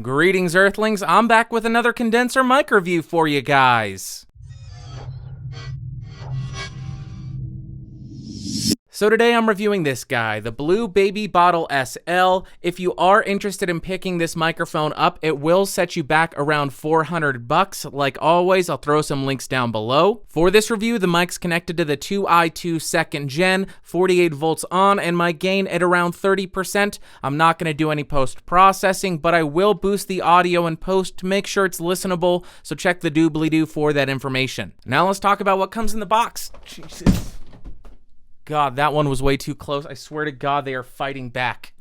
Greetings, Earthlings. I'm back with another condenser mic review for you guys. So today I'm reviewing this guy, the Blue Baby Bottle SL. If you are interested in picking this microphone up, it will set you back around $400. Like always, I'll throw some links down below. For this review, the mic's connected to the 2i2 2nd gen, 48 volts on, and my gain at around 30%. I'm not going to do any post-processing, but I will boost the audio in post to make sure it's listenable, so check the doobly-doo for that information. Now let's talk about what comes in the box. Jesus. God, that one was way too close. I swear to God, they are fighting back.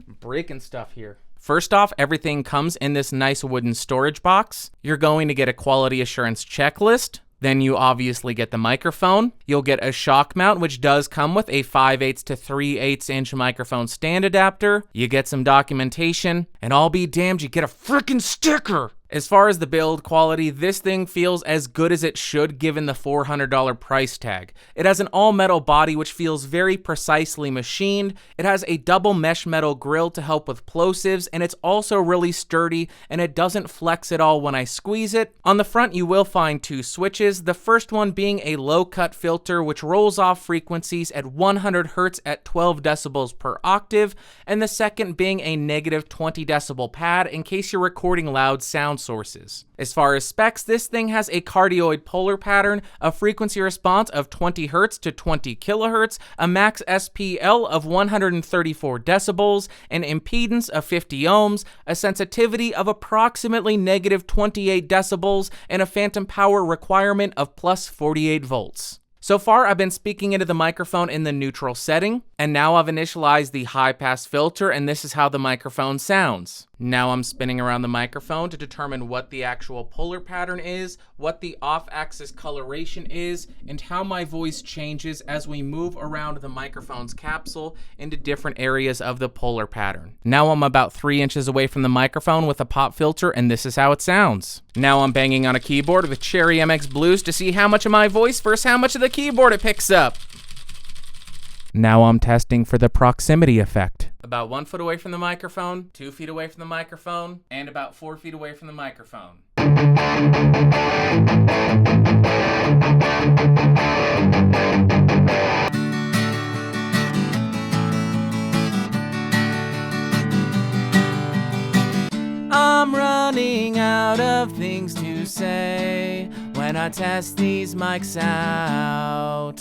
I'm breaking stuff here. First off, everything comes in this nice wooden storage box. You're going to get a quality assurance checklist. Then you obviously get the microphone. You'll get a shock mount, which does come with a 5/8 to 3/8 inch microphone stand adapter. You get some documentation, and I'll be damned, you get a freaking sticker. As far as the build quality, this thing feels as good as it should given the $400 price tag. It has an all-metal body which feels very precisely machined. It has a double mesh metal grill to help with plosives, and it's also really sturdy, and it doesn't flex at all when I squeeze it. On the front, you will find two switches, the first one being a low-cut filter which rolls off frequencies at 100 Hz at 12 decibels per octave, and the second being a negative 20 decibel pad in case you're recording loud sound sources. As far as specs, this thing has a cardioid polar pattern, a frequency response of 20 Hz to 20 kHz, a max SPL of 134 decibels, an impedance of 50 ohms, a sensitivity of approximately negative 28 decibels, and a phantom power requirement of plus 48 volts. So far, I've been speaking into the microphone in the neutral setting, and now I've initialized the high-pass filter, and this is how the microphone sounds. Now I'm spinning around the microphone to determine what the actual polar pattern is, what the off-axis coloration is, and how my voice changes as we move around the microphone's capsule into different areas of the polar pattern. Now I'm about 3 inches away from the microphone with a pop filter, and this is how it sounds. Now I'm banging on a keyboard with Cherry MX Blues to see how much of my voice versus how much of the keyboard it picks up. Now I'm testing for the proximity effect. About 1 foot away from the microphone, 2 feet away from the microphone, and about 4 feet away from the microphone. I'm running out of things to say when I test these mics out.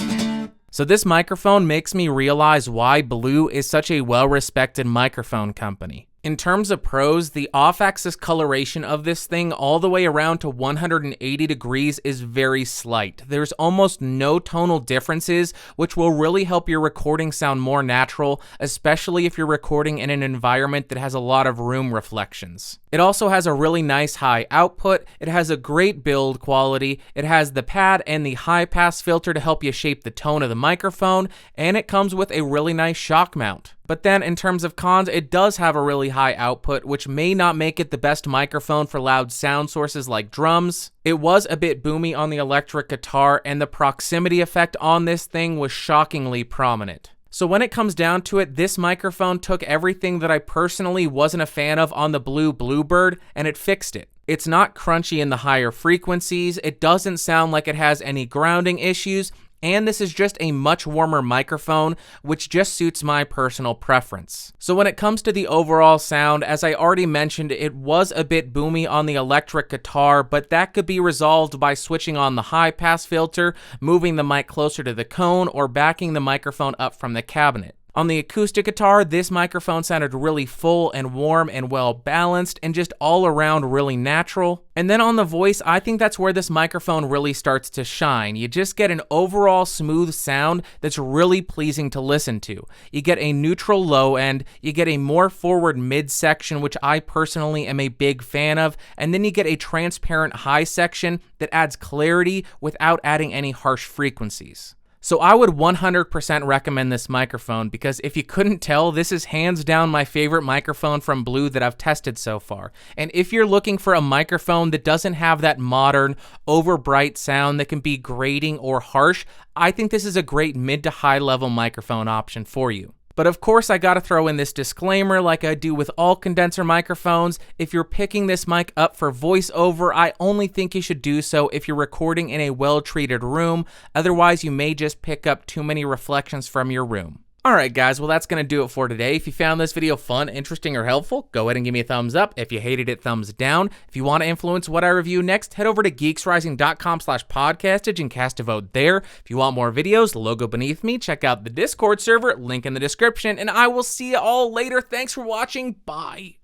So this microphone makes me realize why Blue is such a well-respected microphone company. In terms of pros, the off-axis coloration of this thing all the way around to 180 degrees is very slight. There's almost no tonal differences, which will really help your recording sound more natural, especially if you're recording in an environment that has a lot of room reflections. It also has a really nice high output, it has a great build quality, it has the pad and the high pass filter to help you shape the tone of the microphone, and it comes with a really nice shock mount. But then in terms of cons, it does have a really high output, which may not make it the best microphone for loud sound sources like drums. It was a bit boomy on the electric guitar, and the proximity effect on this thing was shockingly prominent. So when it comes down to it, this microphone took everything that I personally wasn't a fan of on the Blue Bluebird, and it fixed it. It's not crunchy in the higher frequencies, it doesn't sound like it has any grounding issues, and this is just a much warmer microphone, which just suits my personal preference. So when it comes to the overall sound, as I already mentioned, it was a bit boomy on the electric guitar, but that could be resolved by switching on the high pass filter, moving the mic closer to the cone, or backing the microphone up from the cabinet. On the acoustic guitar, this microphone sounded really full and warm and well balanced and just all around really natural. And then on the voice, I think that's where this microphone really starts to shine. You just get an overall smooth sound that's really pleasing to listen to. You get a neutral low end, you get a more forward mid section, which I personally am a big fan of, and then you get a transparent high section that adds clarity without adding any harsh frequencies. So I would 100% recommend this microphone because if you couldn't tell, this is hands down my favorite microphone from Blue that I've tested so far. And if you're looking for a microphone that doesn't have that modern, over-bright sound that can be grating or harsh, I think this is a great mid to high level microphone option for you. But of course, I gotta throw in this disclaimer like I do with all condenser microphones. If you're picking this mic up for voiceover, I only think you should do so if you're recording in a well-treated room. Otherwise, you may just pick up too many reflections from your room. Alright guys, well that's going to do it for today. If you found this video fun, interesting, or helpful, go ahead and give me a thumbs up. If you hated it, thumbs down. If you want to influence what I review next, head over to geeksrising.com/podcastage and cast a vote there. If you want more videos, the logo beneath me, check out the Discord server, link in the description, and I will see you all later. Thanks for watching. Bye.